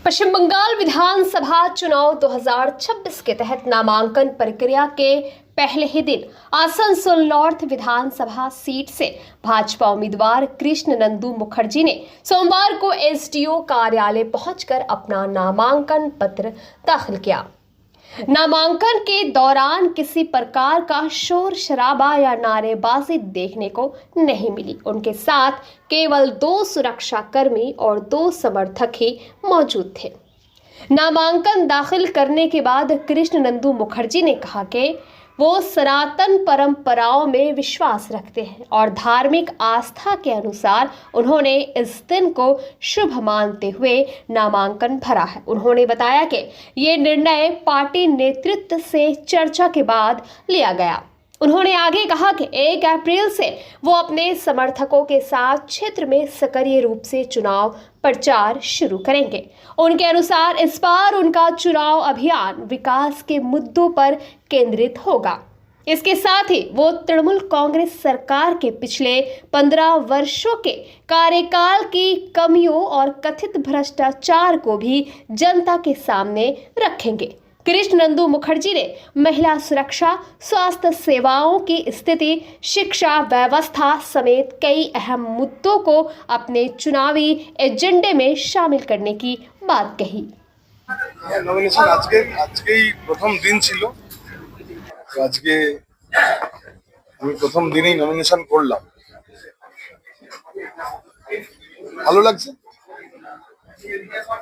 पश्चिम बंगाल विधानसभा चुनाव 2026 के तहत नामांकन प्रक्रिया के पहले ही दिन आसनसोल नॉर्थ विधानसभा सीट से भाजपा उम्मीदवार कृष्ण नंदू मुखर्जी ने सोमवार को एसडीओ कार्यालय पहुंचकर अपना नामांकन पत्र दाखिल किया। नामांकन के दौरान किसी प्रकार का शोर शराबा या नारेबाजी देखने को नहीं मिली। उनके साथ केवल 2 सुरक्षाकर्मी और 2 समर्थक ही मौजूद थे। नामांकन दाखिल करने के बाद कृष्ण नंदू मुखर्जी ने कहा कि वो सनातन परंपराओं में विश्वास रखते हैं और धार्मिक आस्था के अनुसार उन्होंने इस दिन को शुभ मानते हुए नामांकन भरा है। उन्होंने बताया कि ये निर्णय पार्टी नेतृत्व से चर्चा के बाद लिया गया। उन्होंने आगे कहा कि 1 अप्रैल से वो अपने समर्थकों के साथ क्षेत्र में सक्रिय रूप से चुनाव प्रचार शुरू करेंगे। उनके अनुसार इस बार उनका चुनाव अभियान विकास के मुद्दों पर केंद्रित होगा। इसके साथ ही वो तृणमूल कांग्रेस सरकार के पिछले 15 वर्षों के कार्यकाल की कमियों और कथित भ्रष्टाचार को भी जनता के सामने रखेंगे। कृष्ण नंदू मुखर्जी ने महिला सुरक्षा, स्वास्थ्य सेवाओं की स्थिति, शिक्षा व्यवस्था समेत कई अहम मुद्दों को अपने चुनावी एजेंडे में शामिल करने की बात कही। নমিনেশন আজকেই প্রথম দিন ছিল। আজকে আমি প্রথম দিনেই নমিনেশন করলাম। ভালো লাগছে।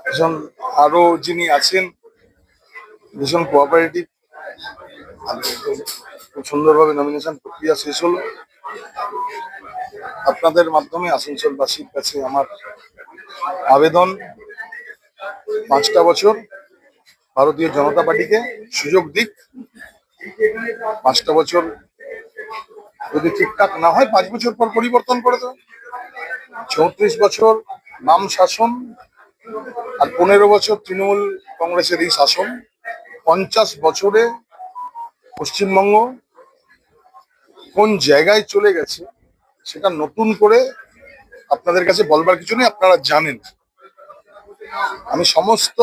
ভীষণ আরো যিনি আছেন ভীষণ কোঅপারেটিভ, খুব সুন্দরভাবে নমিনেশন প্রক্রিয়া শেষ হলো। আপনাদের মাধ্যমে আসানসোলবাসীর কাছে আমার আবেদন, 5টা বছর ভারতীয় জনতা পার্টিকে সুযোগ দিক। 5টা বছর যদি ঠিকঠাক না হয় 5 বছর পর পরিবর্তন করে দেবে। 34 বছর নাম শাসন আর 15 বছর তৃণমূল কংগ্রেসের এই শাসন, 50 বছরে পশ্চিমবঙ্গ কোন জায়গায় চলে গেছে সেটা নতুন করে আপনাদের কাছে বলবার কিছু নেই, আপনারা জানেন। আমি সমস্ত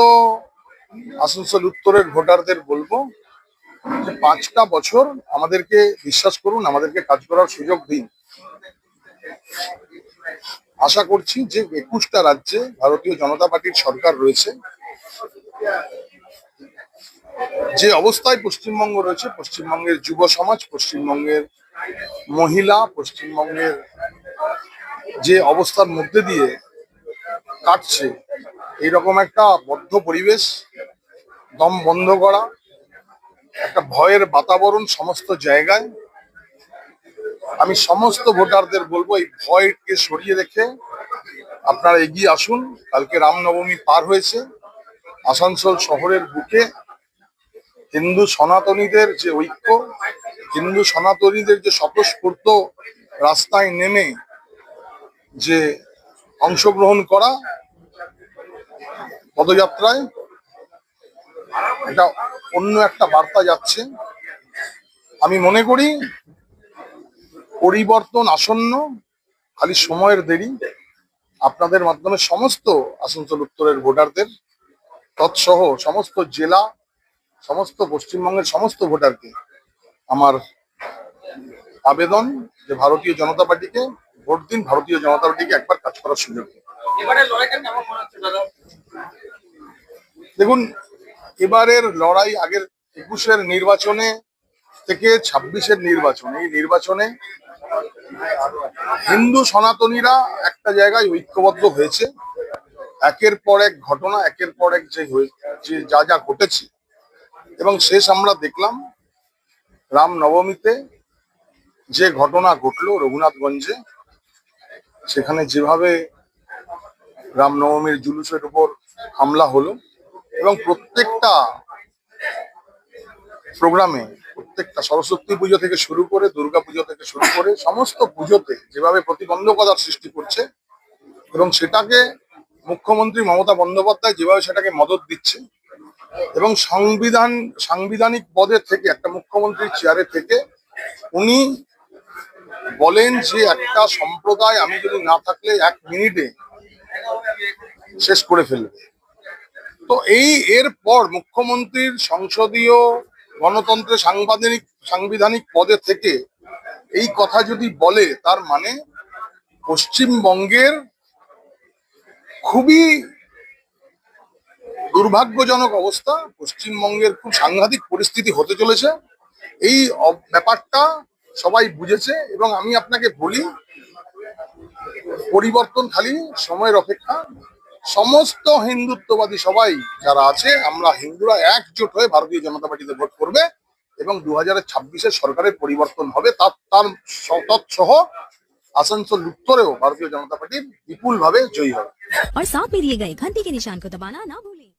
আসানসোল উত্তরের ভোটারদের বলবো যে 5টা বছর আমাদেরকে বিশ্বাস করুন, আমাদেরকে কাজ করার সুযোগ দিন। আশা করছি যে 21টা রাজ্যে ভারতীয় জনতা পার্টির সরকার রয়েছে। যে অবস্থায় পশ্চিমবঙ্গ রয়েছে, পশ্চিমবঙ্গের যুব সমাজ, পশ্চিমবঙ্গের মহিলা, পশ্চিমবঙ্গের যে অবস্থার মধ্যে দিয়ে কাটছে, এইরকম একটা বদ্ধ পরিবেশ, দম বন্ধ করা, একটা ভয়ের বাতাবরণ সমস্ত জায়গায়। আমি সমস্ত ভোটারদের বলবো এই ভয়কে সরিয়ে রেখে আপনারা এগিয়ে আসুন। কালকে রামনবমী পার হয়েছে। আসানসোল শহরের বুকে হিন্দু সনাতনীদের যে ঐক্য, হিন্দু সনাতনীদের যে স্বতঃস্ফূর্ত রাস্তায় নেমে যে অংশগ্রহণ করা পদযাত্রায়, এটা অন্য একটা বার্তা যাচ্ছে। আমি মনে করি পরিবর্তন আসন্ন, খালি সময়ের দেরি। আপনাদের মাধ্যমে সমস্ত আসানসোল উত্তরের ভোটারদের তৎসহ সমস্ত জেলা, সমস্ত পশ্চিমবঙ্গের সমস্ত ভোটারকে আমার আবেদন যে ভারতীয় জনতা পার্টিকে ভোট দিন, ভারতীয় জনতা পার্টিকে একবার কাজ করার সুযোগ দিন। দেখুন, এবারের লড়াই আগের 21-এর নির্বাচনে থেকে 26-এর নির্বাচন, এই নির্বাচনে হিন্দু সনাতনীরা একটা জায়গায় ঐক্যবদ্ধ হয়েছে। একের পর এক ঘটনা, একের পর এক যে যা যা ঘটেছে, এবং শেষ আমরা দেখলাম রামনবমীতে যে ঘটনা ঘটলো রঘুনাথগঞ্জে। সেখানে যেভাবে রামনবমীর জুলুসের উপর হামলা হলো, এবং প্রত্যেকটা প্রোগ্রামে, প্রত্যেকটা সরস্বতী পুজো থেকে শুরু করে, দুর্গা পুজো থেকে শুরু করে সমস্ত পুজোতে যেভাবে প্রতিবন্ধকতার সৃষ্টি করছে, এবং সেটাকে মুখ্যমন্ত্রী মমতা বন্দ্যোপাধ্যায় যেভাবে সেটাকে মদত দিচ্ছে, এবং সাংবিধানিক পদে থেকে একটা মুখ্যমন্ত্রীর চেয়ারে থেকে উনি বলেন যে একটা সম্প্রদায় আমি যদি না থাকলে 1 মিনিটে শেষ করে ফেলবে। তো এরপর মুখ্যমন্ত্রীর সংসদীয় গণতন্ত্রের সাংবিধানিক পদে থেকে এই কথা যদি বলে, তার মানে পশ্চিমবঙ্গের খুবই দুর্ভাগ্যজনক অবস্থা, পশ্চিমবঙ্গের খুব সাংঘাতিক পরিস্থিতি হতে চলেছে। এই ব্যাপারটা সবাই বুঝেছে এবং আমি আপনাকে বলি, পরিবর্তন খালি সময়ের অপেক্ষা। সমস্ত হিন্দুত্ববাদী সবাই যারা আছে, আমরা হিন্দুরা একজোট হয়ে ভারতীয় জনতা পার্টিতে ভোট করবে এবং 2026-এর সরকারের পরিবর্তন হবে। তার তৎসহ আসানসোল উত্তরেও ভারতীয় জনতা পার্টি বিপুল ভাবে জয়ী হবে। और साथ में दिए गए घंटी के निशान को दबाना ना भूलें।